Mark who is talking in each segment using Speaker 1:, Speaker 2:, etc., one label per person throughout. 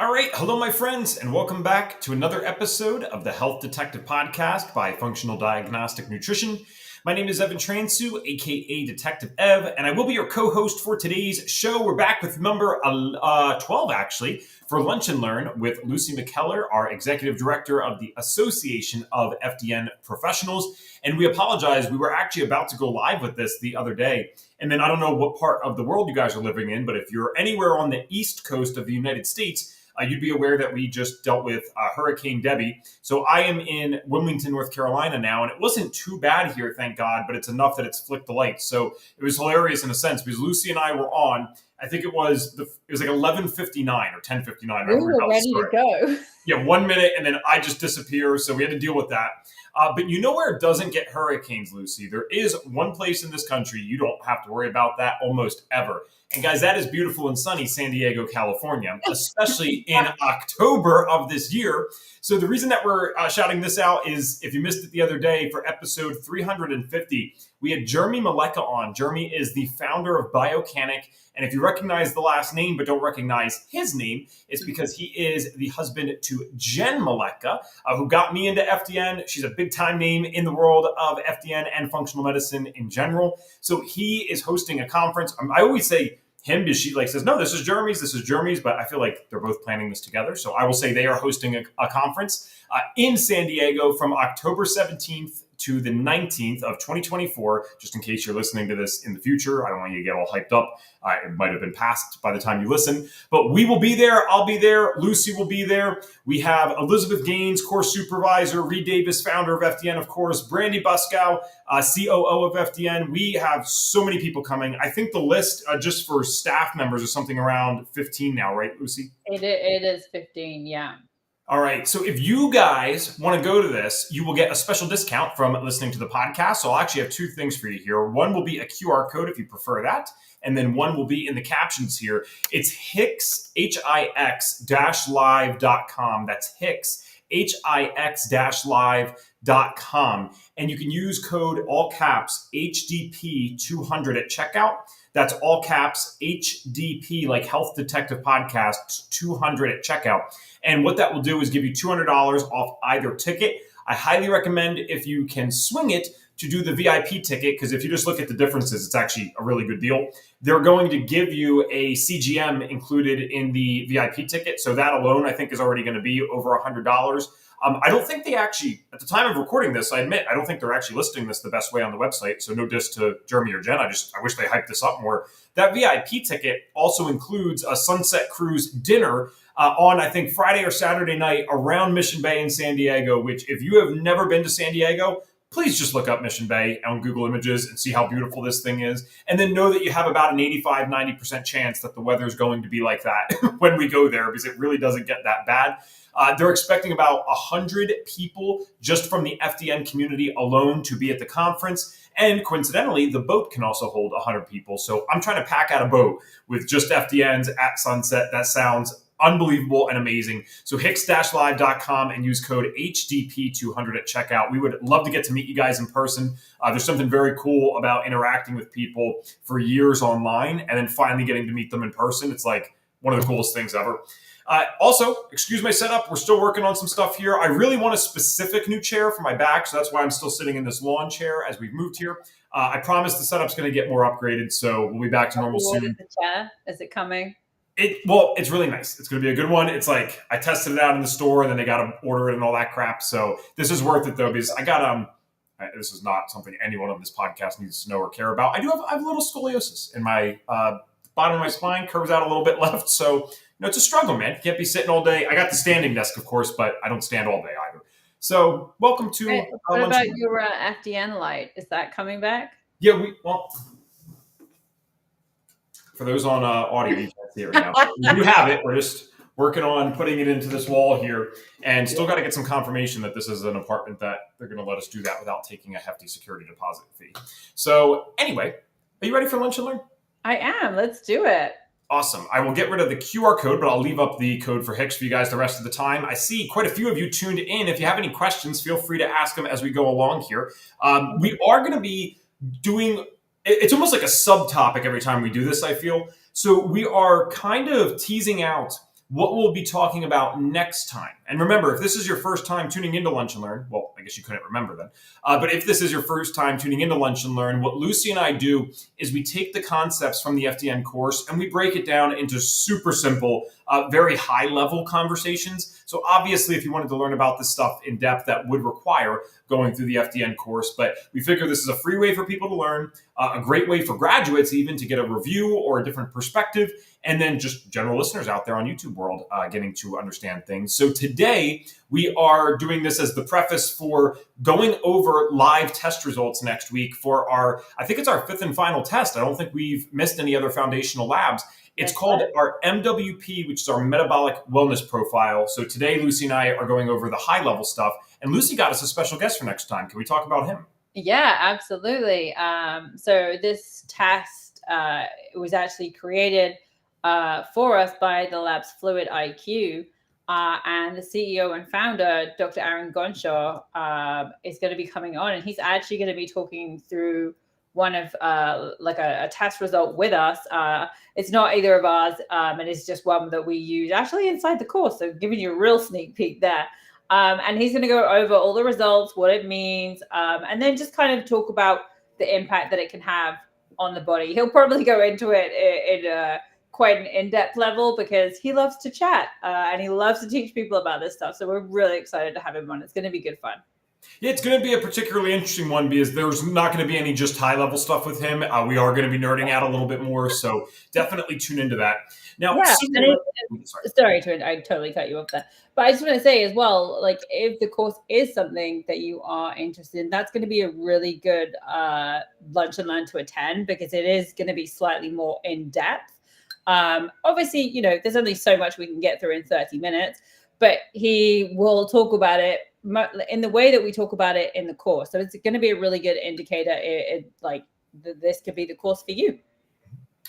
Speaker 1: All right. Hello, my friends, and welcome back to another episode of the Health Detective Podcast by Functional Diagnostic Nutrition. My name is Evan Transu, aka Detective Ev, and I will be your co-host for today's show. We're back with number 12, actually, for Lunch and Learn with Lucy McKellar, our Executive Director of the Association of FDN Professionals. And we apologize, we were actually about to go live with this the other day. And then I don't know what part of the world you guys are living in, but if you're anywhere on the East Coast of the United States, you'd be aware that we just dealt with Hurricane Debbie. So I am in Wilmington, North Carolina now, and it wasn't too bad here, thank God, but it's enough that it's flicked the lights. So it was hilarious in a sense because Lucy and I were on. I think it was like 11:59 or 10:59.
Speaker 2: We were ready to go.
Speaker 1: Yeah, 1 minute, and then I just disappear. So we had to deal with that. But you know where it doesn't get hurricanes, Lucy? There is one place in this country you don't have to worry about that almost ever. And guys, that is beautiful and sunny San Diego, California, especially in October of this year. So the reason that we're shouting this out is if you missed it the other day for episode 350, we had Jeremy Maleka on. Jeremy is the founder of Biocanic. And if you recognize the last name but don't recognize his name, it's because he is the husband to Jen Maleka, who got me into FDN. She's a big time name in the world of FDN and functional medicine in general. So he is hosting a conference. I always say him because she says, no, this is Jeremy's, but I feel like they're both planning this together. So I will say they are hosting a conference in San Diego from October 17th to the 19th of 2024, just in case you're listening to this in the future. I don't want you to get all hyped up. It might have been passed by the time you listen, but we will be there. I'll be there. Lucy will be there. We have Elizabeth Gaines, course supervisor, Reed Davis, founder of FDN, of course, Brandy Buskow, COO of FDN. We have so many people coming. I think the list just for staff members is something around 15 now, right, Lucy?
Speaker 2: It is 15, yeah.
Speaker 1: All right. So if you guys want to go to this, you will get a special discount from listening to the podcast. So I'll actually have two things for you here. One will be a QR code if you prefer that. And then one will be in the captions here. It's Hix, HIX-live.com. That's Hix, HIX-live.com. And you can use code all caps HDP200 at checkout. That's all caps HDP, like Health Detective Podcast, 200 at checkout. And what that will do is give you $200 off either ticket. I highly recommend, if you can swing it, to do the VIP ticket, because if you just look at the differences, it's actually a really good deal. They're going to give you a CGM included in the VIP ticket. So that alone, I think, is already going to be over $100. I don't think they actually, at the time of recording this, I admit, I don't think they're actually listing this the best way on the website. So no diss to Jeremy or Jen. I wish they hyped this up more. That VIP ticket also includes a Sunset Cruise dinner on, I think, Friday or Saturday night around Mission Bay in San Diego, which if you have never been to San Diego, please just look up Mission Bay on Google Images and see how beautiful this thing is. And then know that you have about an 85, 90% chance that the weather is going to be like that when we go there, because it really doesn't get that bad. They're expecting about 100 people just from the FDN community alone to be at the conference. And coincidentally, the boat can also hold 100 people. So I'm trying to pack out a boat with just FDNs at sunset. That sounds unbelievable and amazing. So Hix-live.com and use code HDP200 at checkout. We would love to get to meet you guys in person. There's something very cool about interacting with people for years online and then finally getting to meet them in person. It's like one of the coolest things ever. Also, excuse my setup. We're still working on some stuff here. I really want a specific new chair for my back, so that's why I'm still sitting in this lawn chair as we've moved here. I promise the setup's going to get more upgraded, so we'll be back to normal soon.
Speaker 2: The chair? Is it coming?
Speaker 1: It's really nice. It's going to be a good one. It's like I tested it out in the store, and then they got to order it and all that crap. So this is worth it, though, because I got this is not something anyone on this podcast needs to know or care about. I have a little scoliosis in my bottom of my spine, curves out a little bit left, so it's a struggle, man. You can't be sitting all day. I got the standing desk, of course, but I don't stand all day either. So welcome to...
Speaker 2: What about your FDN light? Is that coming back?
Speaker 1: Yeah, for those on audio, you can't see it right now. We do have it. We're just working on putting it into this wall here and still got to get some confirmation that this is an apartment that they're going to let us do that without taking a hefty security deposit fee. So anyway, are you ready for Lunch and Learn?
Speaker 2: I am. Let's do it.
Speaker 1: Awesome. I will get rid of the QR code, but I'll leave up the code for Hix for you guys the rest of the time. I see quite a few of you tuned in. If you have any questions, feel free to ask them as we go along here. We are going to be doing, it's almost like a subtopic every time we do this, I feel. So we are kind of teasing out what we'll be talking about next time. And remember, if this is your first time tuning into Lunch and Learn, well, I guess you couldn't remember then. But if this is your first time tuning into Lunch and Learn, what Lucy and I do is we take the concepts from the FDN course and we break it down into super simple, very high level conversations. So obviously, if you wanted to learn about this stuff in depth, that would require going through the FDN course. But we figure this is a free way for people to learn, a great way for graduates even to get a review or a different perspective, and then just general listeners out there on YouTube world getting to understand things. So today we are doing this as the preface for going over live test results next week for our, I think it's our 5th and final test. I don't think we've missed any other foundational labs. It's called our MWP, which is our metabolic wellness profile. So today, Lucy and I are going over the high level stuff. And Lucy got us a special guest for next time. Can we talk about him?
Speaker 2: Yeah, absolutely. So this test was actually created for us by the lab's Fluid IQ. And the CEO and founder, Dr. Aaron Gonshaw, is going to be coming on. And he's actually going to be talking through one of like a test result with us. It's not either of ours, and it's just one that we use actually inside the course. So giving you a real sneak peek there. And he's going to go over all the results, what it means, and then just kind of talk about the impact that it can have on the body. He'll probably go into it in quite an in-depth level because he loves to chat and he loves to teach people about this stuff. So we're really excited to have him on. It's going to be good fun.
Speaker 1: Yeah, it's going to be a particularly interesting one because there's not going to be any just high-level stuff with him. We are going to be nerding out a little bit more, so definitely tune into that. Now,
Speaker 2: yeah, sorry to I totally cut you off there, but I just want to say as well, like if the course is something that you are interested in, that's going to be a really good Lunch and Learn to attend because it is going to be slightly more in depth. Obviously, you know, there's only so much we can get through in 30 minutes, but he will talk about it in the way that we talk about it in the course. So it's going to be a really good indicator. This could be the course for you.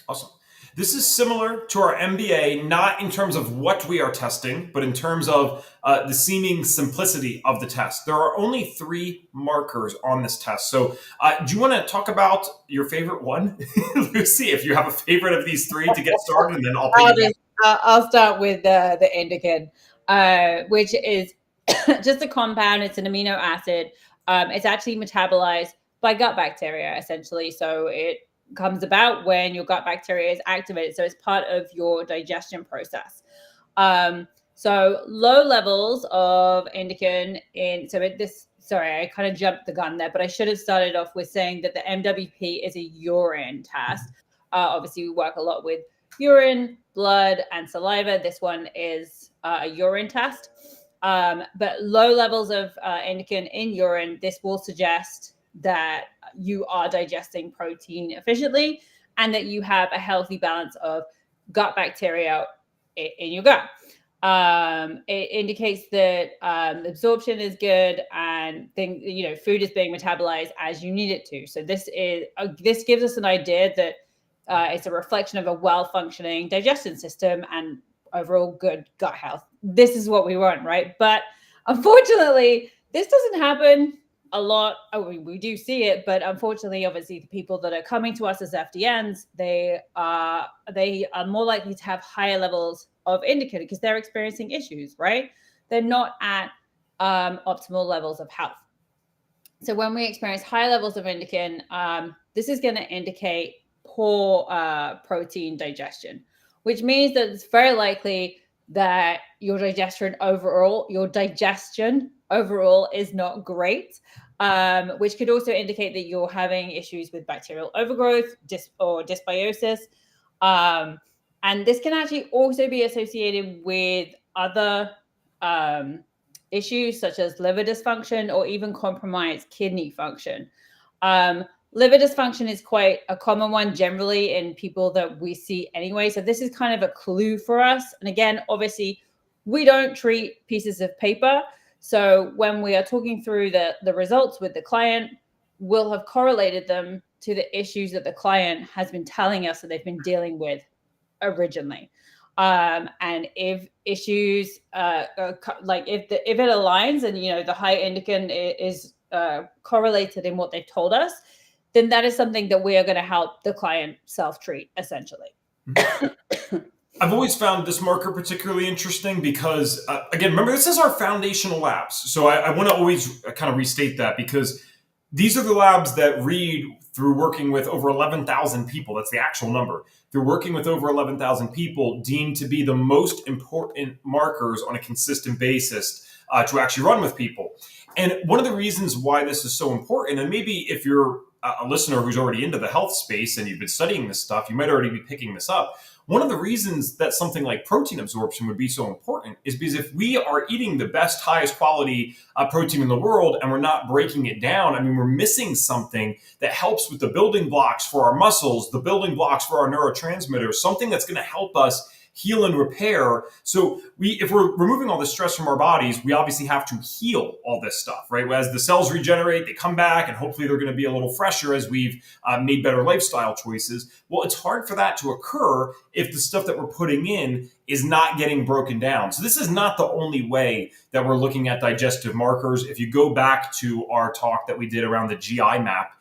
Speaker 1: Awesome. This is similar to our MBA, not in terms of what we are testing, but in terms of the seeming simplicity of the test. There are only 3 markers on this test. So do you want to talk about your favorite one? Lucy, if you have a favorite of these 3 to get started, and then
Speaker 2: I'll start with the Indican, which is just a compound. It's an amino acid. It's actually metabolized by gut bacteria, essentially. So it comes about when your gut bacteria is activated. So it's part of your digestion process. So low levels of Indican I kind of jumped the gun there, but I should have started off with saying that the MWP is a urine test. Obviously, we work a lot with urine, blood, and saliva. This one is a urine test. But low levels of Indican in urine, this will suggest that you are digesting protein efficiently and that you have a healthy balance of gut bacteria in your gut. It indicates that absorption is good and food is being metabolized as you need it to. So this gives us an idea that it's a reflection of a well-functioning digestion system and overall good gut health. This is what we want, right? But unfortunately, this doesn't happen a lot. We do see it, but unfortunately, obviously, the people that are coming to us as FDNs, they are more likely to have higher levels of Indican because they're experiencing issues, right? They're not at optimal levels of health. So when we experience high levels of Indican, this is going to indicate poor protein digestion, which means that it's very likely that your digestion overall is not great, which could also indicate that you're having issues with bacterial overgrowth or dysbiosis. And this can actually also be associated with other issues such as liver dysfunction or even compromised kidney function. Liver dysfunction is quite a common one generally in people that we see anyway. So this is kind of a clue for us. And again, obviously, we don't treat pieces of paper. So when we are talking through the results with the client, we'll have correlated them to the issues that the client has been telling us that they've been dealing with originally. And if issues if it aligns and the high Indican is correlated in what they've told us, then that is something that we are going to help the client self-treat essentially.
Speaker 1: I've always found this marker particularly interesting because, again, remember, this is our foundational labs. So I want to always kind of restate that, because these are the labs that read through working with over 11,000 people. That's the actual number. Through working with over 11,000 people, deemed to be the most important markers on a consistent basis to actually run with people. And one of the reasons why this is so important, and maybe if you're a listener who's already into the health space and you've been studying this stuff, you might already be picking this up. One of the reasons that something like protein absorption would be so important is because if we are eating the best, highest quality protein in the world and we're not breaking it down, I mean, we're missing something that helps with the building blocks for our muscles, the building blocks for our neurotransmitters, something that's going to help us heal and repair. So if we're removing all the stress from our bodies, we obviously have to heal all this stuff, right? As the cells regenerate, they come back, and hopefully they're going to be a little fresher as we've made better lifestyle choices. Well, it's hard for that to occur if the stuff that we're putting in is not getting broken down. So this is not the only way that we're looking at digestive markers. If you go back to our talk that we did around the GI map,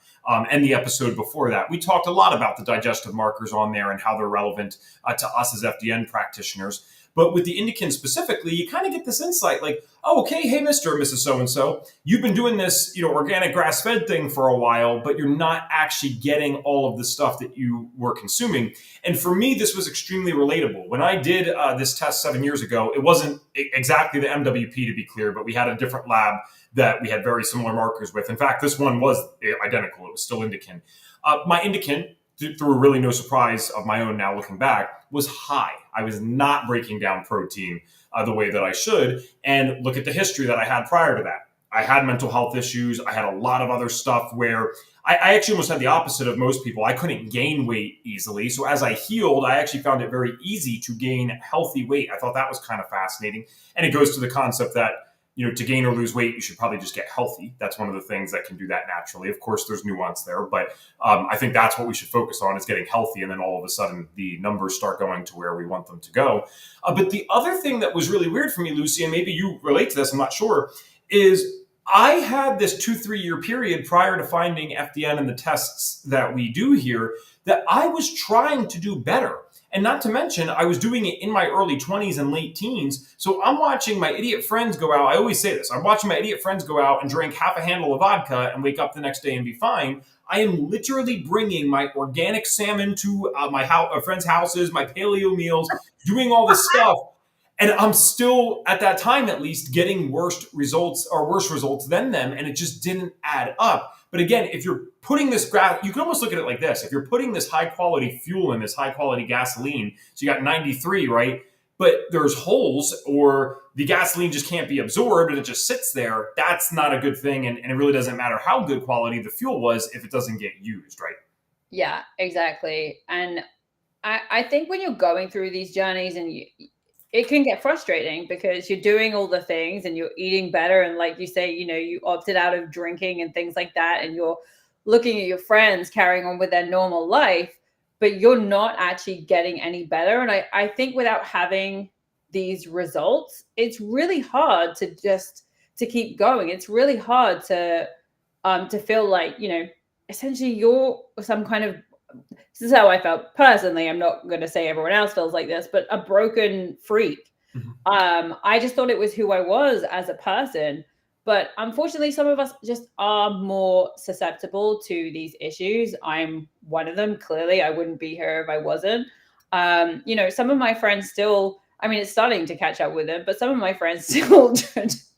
Speaker 1: and the episode before that, we talked a lot about the digestive markers on there and how they're relevant to us as FDN practitioners. But with the Indican specifically, you kind of get this insight like, oh, okay, hey, Mr. and Mrs. So-and-so, you've been doing this, organic grass-fed thing for a while, but you're not actually getting all of the stuff that you were consuming. And for me, this was extremely relatable. When I did this test 7 years ago, it wasn't exactly the MWP, to be clear, but we had a different lab that we had very similar markers with. In fact, this one was identical. It was still Indican. My Indican, through really no surprise of my own now looking back, was high. I was not breaking down protein the way that I should. And look at the history that I had prior to that. I had mental health issues. I had a lot of other stuff where I actually almost had the opposite of most people. I couldn't gain weight easily. So as I healed, I actually found it very easy to gain healthy weight. I thought that was kind of fascinating. And it goes to the concept that, to gain or lose weight, you should probably just get healthy. That's one of the things that can do that naturally. Of course, there's nuance there, but I think that's what we should focus on, is getting healthy. And then all of a sudden the numbers start going to where we want them to go. But the other thing that was really weird for me, Lucy, and maybe you relate to this, I'm not sure, is I had this 2-3 year period prior to finding FDN and the tests that we do here that I was trying to do better. And not to mention, I was doing it in my early 20s and late teens. So I'm watching my idiot friends go out. I always say this. I'm watching my idiot friends go out and drink half a handle of vodka and wake up the next day and be fine. I am literally bringing my organic salmon to my friends' houses, my paleo meals, doing all this stuff. And I'm still, at that time at least, getting worse results than them. And it just didn't add up. But again, if you're putting this graph, you can almost look at it like this. If you're putting this high quality fuel in, this high quality gasoline, so you got 93, right? But there's holes, or the gasoline just can't be absorbed and it just sits there. That's not a good thing. And it really doesn't matter how good quality the fuel was if it doesn't get used, right?
Speaker 2: Yeah, exactly. And I think when you're going through these journeys and it can get frustrating because you're doing all the things and you're eating better. And like you say, you opted out of drinking and things like that. And you're looking at your friends carrying on with their normal life, but you're not actually getting any better. And I think without having these results, it's really hard to keep going. It's really hard to feel like, essentially you're some kind of, this is how I felt personally. I'm not going to say everyone else feels like this, but a broken freak. Mm-hmm. I just thought it was who I was as a person. But unfortunately, some of us just are more susceptible to these issues. I'm one of them. Clearly, I wouldn't be here if I wasn't. Some of my friends still, it's starting to catch up with them, but some of my friends still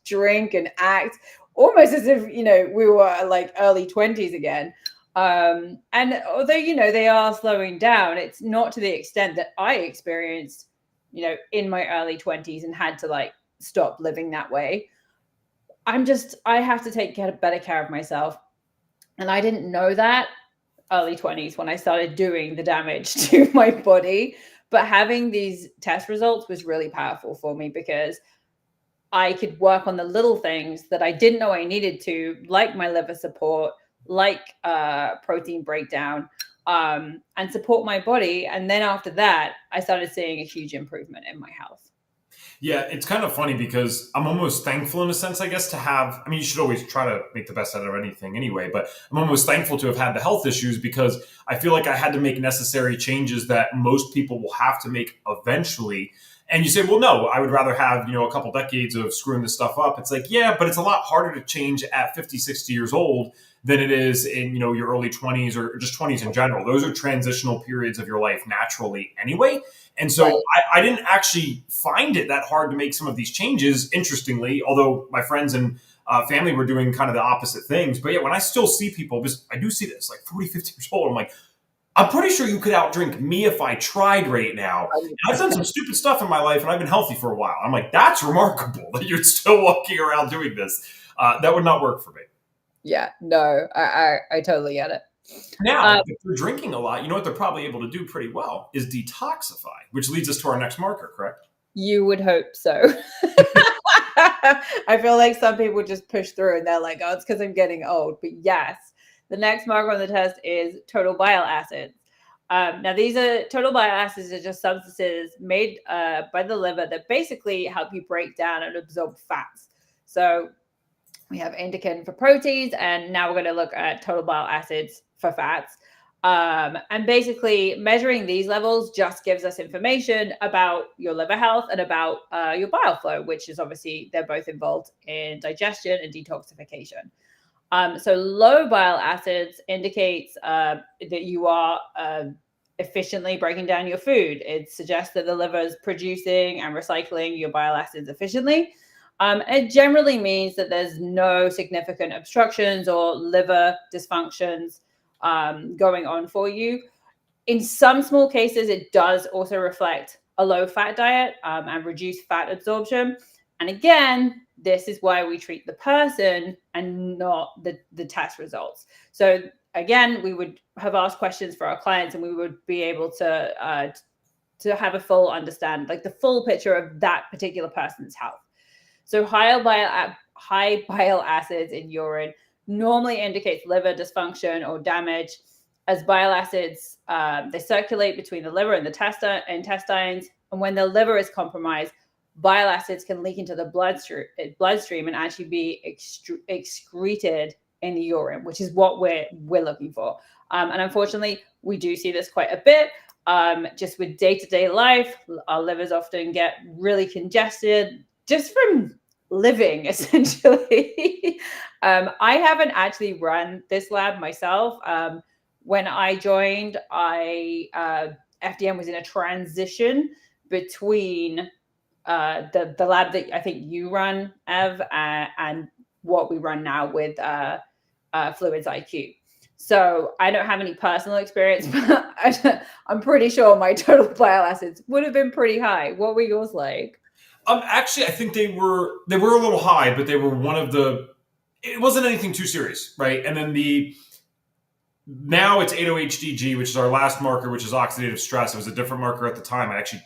Speaker 2: drink and act almost as if, we were like early 20s again. And although, they are slowing down, it's not to the extent that I experienced, in my early 20s and had to stop living that way. I have to take better care of myself. And I didn't know that early 20s when I started doing the damage to my body. But having these test results was really powerful for me because I could work on the little things that I didn't know I needed to, like my liver support, like protein breakdown, and support my body. And then after that, I started seeing a huge improvement in my health.
Speaker 1: Yeah, it's kind of funny because I'm almost thankful in a sense, I guess, to have. I mean, you should always try to make the best out of anything anyway, but I'm almost thankful to have had the health issues because I feel like I had to make necessary changes that most people will have to make eventually. And you say, well, no, I would rather have, a couple decades of screwing this stuff up. It's like, yeah, but it's a lot harder to change at 50, 60 years old than it is in, your early 20s or just 20s in general. Those are transitional periods of your life naturally anyway. And so
Speaker 2: Right.
Speaker 1: I didn't actually find it that hard to make some of these changes, interestingly, although my friends and family were doing kind of the opposite things. But yeah, when I still see people, because I do see this, like 40, 50 years old, I'm like, I'm pretty sure you could outdrink me if I tried right now. And I've done some stupid stuff in my life and I've been healthy for a while. I'm like, that's remarkable that you're still walking around doing this. That would not work for me.
Speaker 2: Yeah, no, I totally get it.
Speaker 1: Now, if they're drinking a lot, you know what they're probably able to do pretty well is detoxify, which leads us to our next marker, correct?
Speaker 2: You would hope so. I feel like some people just push through and they're like, oh, it's because I'm getting old. But yes, the next marker on the test is total bile acids. Now, these total bile acids are just substances made by the liver that basically help you break down and absorb fats. So we have Indican for proteins, and now we're going to look at total bile acids for fats. And basically measuring these levels just gives us information about your liver health and about your bile flow, which is obviously they're both involved in digestion and detoxification. So low bile acids indicates that you are efficiently breaking down your food. It suggests that the liver is producing and recycling your bile acids efficiently. It generally means that there's no significant obstructions or liver dysfunctions going on for you. In some small cases, it does also reflect a low-fat diet and reduced fat absorption. And again, this is why we treat the person and not the test results. So again, we would have asked questions for our clients and we would be able to have a full understand, like the full picture of that particular person's health. So high bile acids in urine normally indicates liver dysfunction or damage, as bile acids, they circulate between the liver and the intestines. And when the liver is compromised, bile acids can leak into the bloodstream and actually be excreted in the urine, which is what we're looking for. And unfortunately, we do see this quite a bit. Just with day-to-day life, our livers often get really congested just from living, essentially. I haven't actually run this lab myself. When I joined, FDN was in a transition between the lab that I think you run, Ev, and what we run now with Fluids IQ. So I don't have any personal experience, but I'm pretty sure my total bile acids would have been pretty high. What were yours like?
Speaker 1: Actually, I think they were a little high, but they were it wasn't anything too serious, right? And then now it's 8-OHDG, which is our last marker, which is oxidative stress. It was a different marker at the time. I can't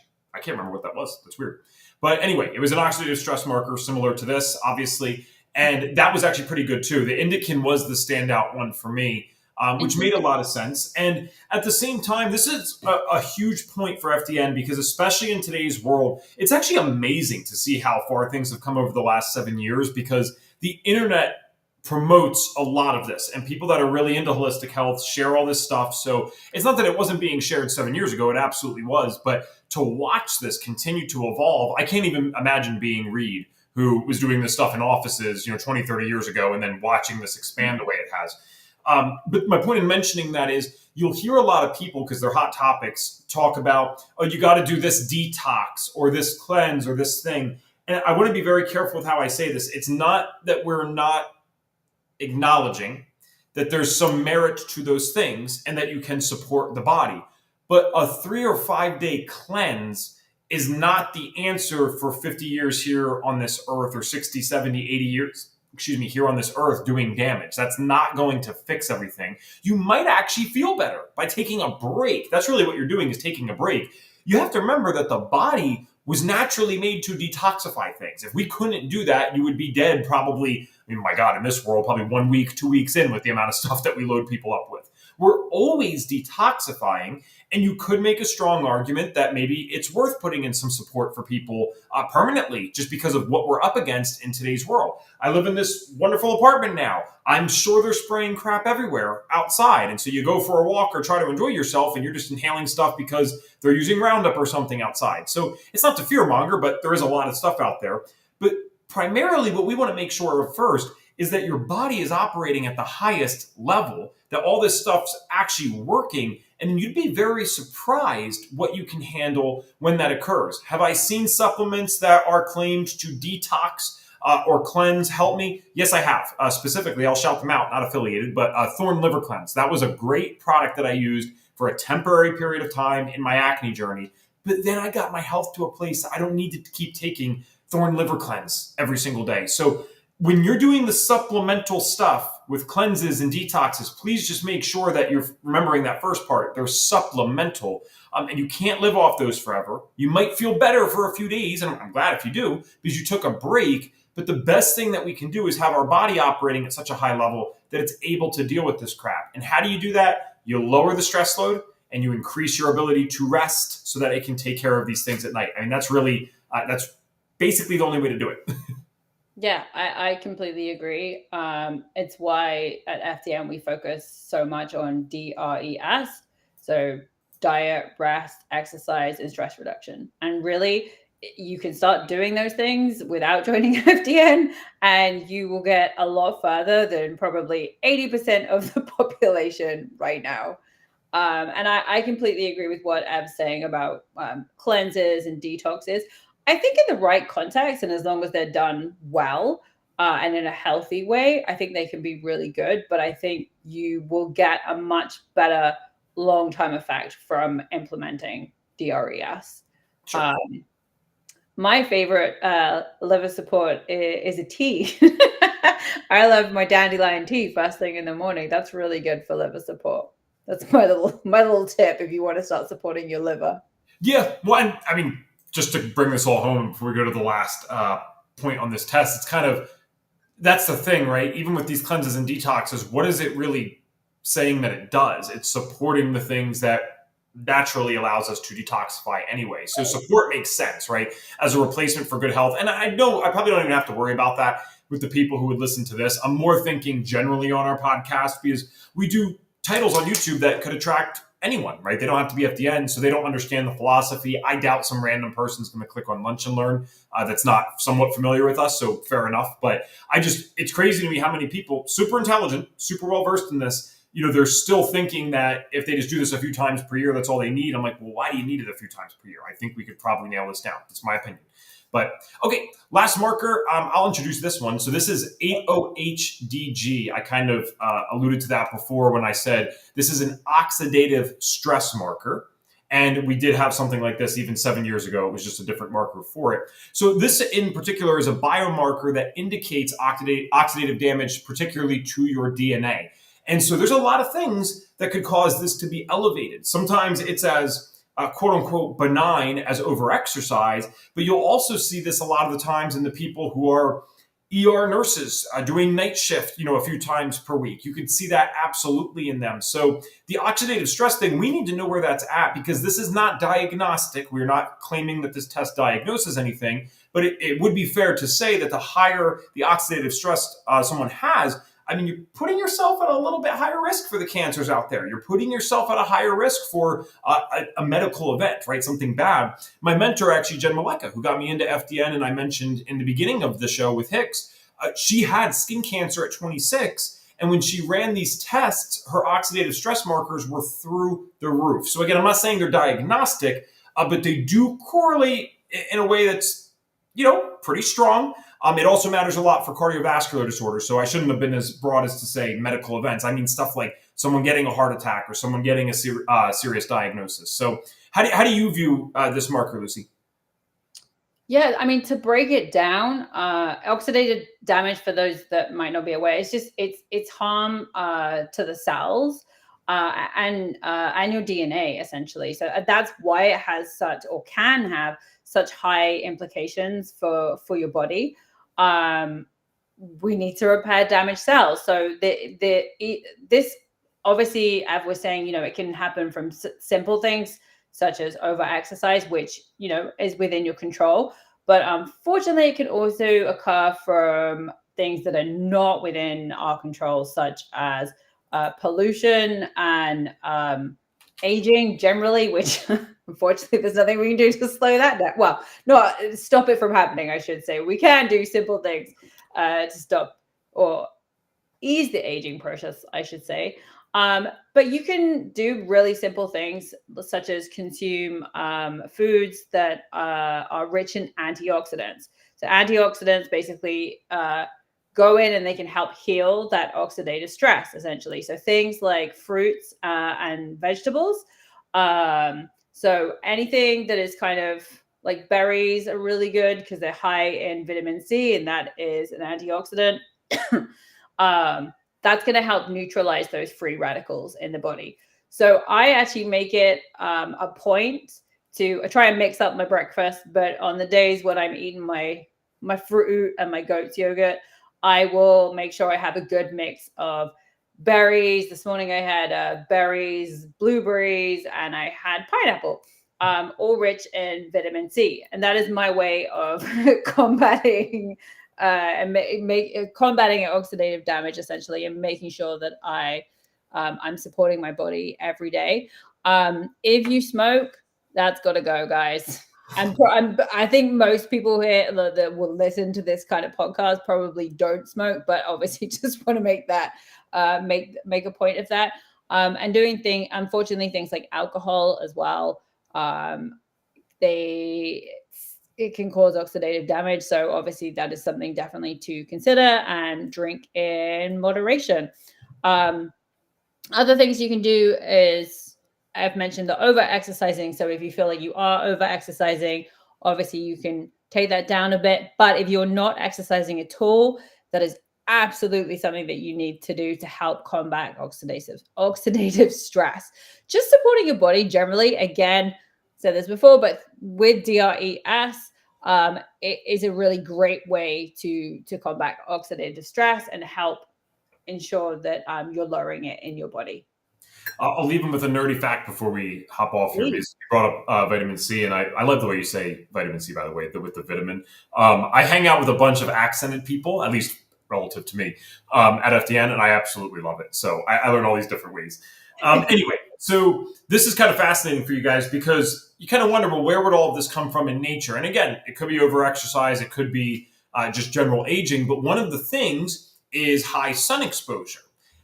Speaker 1: remember what that was. That's weird. But anyway, it was an oxidative stress marker similar to this, obviously. And that was actually pretty good too. The Indican was the standout one for me, which made a lot of sense. And at the same time, this is a huge point for FDN because especially in today's world, it's actually amazing to see how far things have come over the last 7 years because the internet promotes a lot of this and people that are really into holistic health share all this stuff. So it's not that it wasn't being shared 7 years ago. It absolutely was. But to watch this continue to evolve, I can't even imagine being Reed, who was doing this stuff in offices, 20, 30 years ago, and then watching this expand the way it has. But my point in mentioning that is you'll hear a lot of people, because they're hot topics, talk about, oh, you got to do this detox or this cleanse or this thing. And I want to be very careful with how I say this. It's not that we're not acknowledging that there's some merit to those things and that you can support the body. But a 3 or 5 day cleanse is not the answer for 50 years here on this earth or 60, 70, 80 years, here on this earth doing damage. That's not going to fix everything. You might actually feel better by taking a break. That's really what you're doing, is taking a break. You have to remember that the body was naturally made to detoxify things. If we couldn't do that, you would be dead probably, my God, in this world, probably 1 week, 2 weeks in with the amount of stuff that we load people up with. we're always detoxifying. And you could make a strong argument that maybe it's worth putting in some support for people permanently, just because of what we're up against in today's world. I live in this wonderful apartment now. I'm sure they're spraying crap everywhere outside. And so you go for a walk or try to enjoy yourself and you're just inhaling stuff because they're using Roundup or something outside. So it's not to fearmonger, but there is a lot of stuff out there. But primarily what we want to make sure of first is that your body is operating at the highest level, that all this stuff's actually working. And you'd be very surprised what you can handle when that occurs. Have I seen supplements that are claimed to detox or cleanse help me? Yes, I have. Specifically, I'll shout them out, not affiliated, but Thorn Liver Cleanse. That was a great product that I used for a temporary period of time in my acne journey. But then I got my health to a place I don't need to keep taking Thorn Liver Cleanse every single day. So when you're doing the supplemental stuff with cleanses and detoxes, please just make sure that you're remembering that first part. They're supplemental, and you can't live off those forever. You might feel better for a few days, and I'm glad if you do, because you took a break. But the best thing that we can do is have our body operating at such a high level that it's able to deal with this crap. And how do you do that? You lower the stress load and you increase your ability to rest so that it can take care of these things at night. I mean, that's really, that's basically the only way to do it.
Speaker 2: Yeah, I completely agree. It's why at FDN we focus so much on DRES. So diet, rest, exercise, and stress reduction. And really, you can start doing those things without joining FDN, and you will get a lot further than probably 80% of the population right now. And I completely agree with what Ev's saying about cleanses and detoxes. I think in the right context, and as long as they're done well and in a healthy way, I think they can be really good. But I think you will get a much better long-term effect from implementing DRES.
Speaker 1: Sure.
Speaker 2: My favorite liver support is a tea. I love my dandelion tea first thing in the morning. That's really good for liver support. That's my little tip if you want to start supporting your liver.
Speaker 1: Yeah, well, I mean, just to bring this all home before we go to the last point on this test, it's kind of, that's the thing, right? Even with these cleanses and detoxes, what is it really saying that it does? It's supporting the things that naturally allows us to detoxify anyway. So support makes sense, right? As a replacement for good health. And I know I probably don't even have to worry about that with the people who would listen to this. I'm more thinking generally on our podcast because we do titles on YouTube that could attract anyone, right? They don't have to be FDN, so they don't understand the philosophy. I doubt some random person's going to click on Lunch&Learn that's not somewhat familiar with us, so fair enough. But it's crazy to me how many people, super intelligent, super well-versed in this, they're still thinking that if they just do this a few times per year, that's all they need. I'm like, well, why do you need it a few times per year? I think we could probably nail this down. That's my opinion. But okay, last marker, I'll introduce this one. So this is 8-OHDG. I kind of alluded to that before when I said this is an oxidative stress marker. And we did have something like this even 7 years ago. It was just a different marker for it. So this in particular is a biomarker that indicates oxidative damage, particularly to your DNA. And so there's a lot of things that could cause this to be elevated. Sometimes it's as quote unquote benign as overexercise, but you'll also see this a lot of the times in the people who are ER nurses doing night shift, a few times per week. You could see that absolutely in them. So the oxidative stress thing, we need to know where that's at because this is not diagnostic. We're not claiming that this test diagnoses anything, but it would be fair to say that the higher the oxidative stress someone has, I mean, you're putting yourself at a little bit higher risk for the cancers out there. You're putting yourself at a higher risk for a medical event, right? Something bad. My mentor, actually, Jen Maleka, who got me into FDN, and I mentioned in the beginning of the show with Hicks, she had skin cancer at 26. And when she ran these tests, her oxidative stress markers were through the roof. So again, I'm not saying they're diagnostic, but they do correlate in a way that's, pretty strong. It also matters a lot for cardiovascular disorders. So I shouldn't have been as broad as to say medical events. I mean stuff like someone getting a heart attack or someone getting a serious diagnosis. So how do you view this marker, Lucy?
Speaker 2: Yeah, I mean, to break it down, oxidative damage, for those that might not be aware, it's harm to the cells and your DNA essentially. So that's why it has such, or can have such, high implications for your body. We need to repair damaged cells. So this obviously, as we're saying, it can happen from simple things such as over-exercise, which, is within your control. But unfortunately, it can also occur from things that are not within our control, such as pollution and aging generally, which unfortunately there's nothing we can do to slow that down. Well, no, stop it from happening, I should say. We can do simple things to stop or ease the aging process, I should say. But you can do really simple things such as consume foods that are rich in antioxidants. So antioxidants basically go in and they can help heal that oxidative stress, essentially. So things like fruits and vegetables. So anything that is kind of like berries are really good because they're high in vitamin C, and that is an antioxidant. That's going to help neutralize those free radicals in the body. So I actually make it a point to try and mix up my breakfast, but on the days when I'm eating my fruit and my goat's yogurt, I will make sure I have a good mix of berries. This morning I had berries, blueberries, and I had pineapple, all rich in vitamin C. And that is my way of combating combating oxidative damage, essentially, and making sure that I'm supporting my body every day. If you smoke, that's got to go, guys. And I think most people here that will listen to this kind of podcast probably don't smoke, but obviously just want to make that make a point of that. And doing unfortunately, things like alcohol as well. It can cause oxidative damage. So obviously that is something definitely to consider and drink in moderation. Other things you can do is, I've mentioned the over-exercising. So if you feel like you are over-exercising, obviously you can take that down a bit. But if you're not exercising at all, that is absolutely something that you need to do to help combat oxidative stress. Just supporting your body generally, again, said this before, but with DRES, it is a really great way to combat oxidative stress and help ensure that you're lowering it in your body.
Speaker 1: I'll leave them with a nerdy fact before we hop off here. Because you brought up vitamin C, and I love the way you say vitamin C, by the way, with the vitamin. I hang out with a bunch of accented people, at least relative to me, at FDN, and I absolutely love it. So I learn all these different ways. Anyway, so this is kind of fascinating for you guys because you kind of wonder, well, where would all of this come from in nature? And again, it could be over-exercise, it could be just general aging, but one of the things is high sun exposure.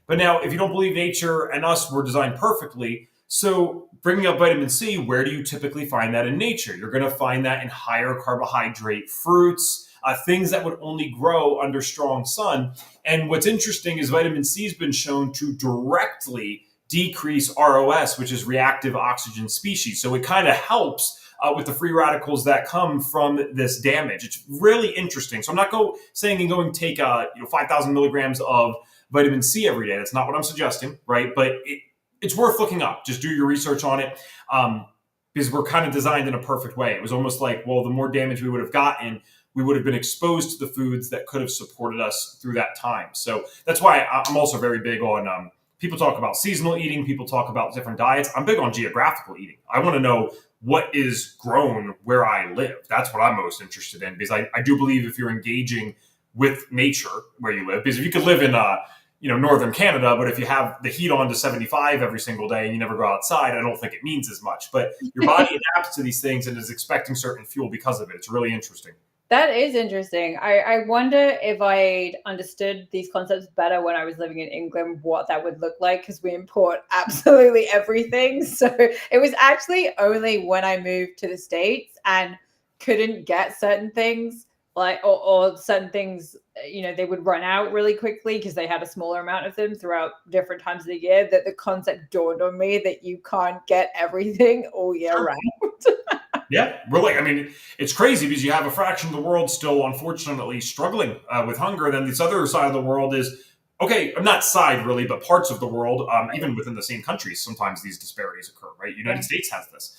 Speaker 1: But now, if you don't believe nature and us were designed perfectly, so bringing up vitamin C, where do you typically find that in nature? You're going to find that in higher carbohydrate fruits, things that would only grow under strong sun. And what's interesting is vitamin C has been shown to directly decrease ROS, which is reactive oxygen species. So it kind of helps with the free radicals that come from this damage. It's really interesting. So I'm not saying going take 5,000 milligrams of vitamin C every day. That's not what I'm suggesting, right? But it's worth looking up. Just do your research on it because we're kind of designed in a perfect way. It was almost like, well, the more damage we would have gotten, we would have been exposed to the foods that could have supported us through that time. So that's why I'm also very big on people talk about seasonal eating. People talk about different diets. I'm big on geographical eating. I want to know what is grown where I live. That's what I'm most interested in because I do believe if you're engaging with nature where you live, because if you could live in northern Canada, but if you have the heat on to 75 every single day and you never go outside, I don't think it means as much. But your body adapts to these things and is expecting certain fuel because of it. It's really interesting.
Speaker 2: That is interesting. I wonder if I understood these concepts better when I was living in England, what that would look like, because we import absolutely everything. So it was actually only when I moved to the States and couldn't get certain things, like or certain things, they would run out really quickly because they had a smaller amount of them throughout different times of the year, that the concept dawned on me that you can't get everything all year round.
Speaker 1: Yeah, really. It's crazy because you have a fraction of the world still, unfortunately, struggling with hunger. Then this other side of the world is, okay, not side really, but parts of the world, even within the same countries, sometimes these disparities occur, right? United States has this.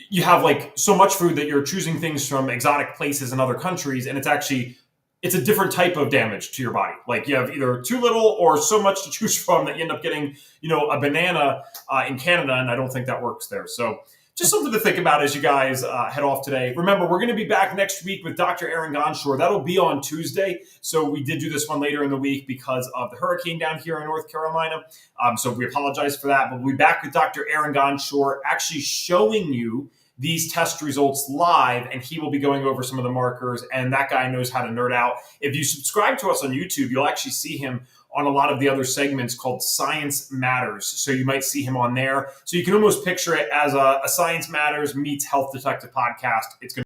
Speaker 1: You have so much food that you're choosing things from exotic places in other countries, and it's actually it's a different type of damage to your body. Like you have either too little or so much to choose from that you end up getting, a banana in Canada, and I don't think that works there. So just something to think about as you guys head off today. Remember, we're going to be back next week with Dr. Aaron Gonshore. That'll be on Tuesday. So we did do this one later in the week because of the hurricane down here in North Carolina. So we apologize for that. But we'll be back with Dr. Aaron Gonshore actually showing you these test results live, and he will be going over some of the markers, and that guy knows how to nerd out. If you subscribe to us on YouTube, you'll actually see him on a lot of the other segments called Science Matters. So you might see him on there. So you can almost picture it as a Science Matters meets Health Detective podcast. It's going to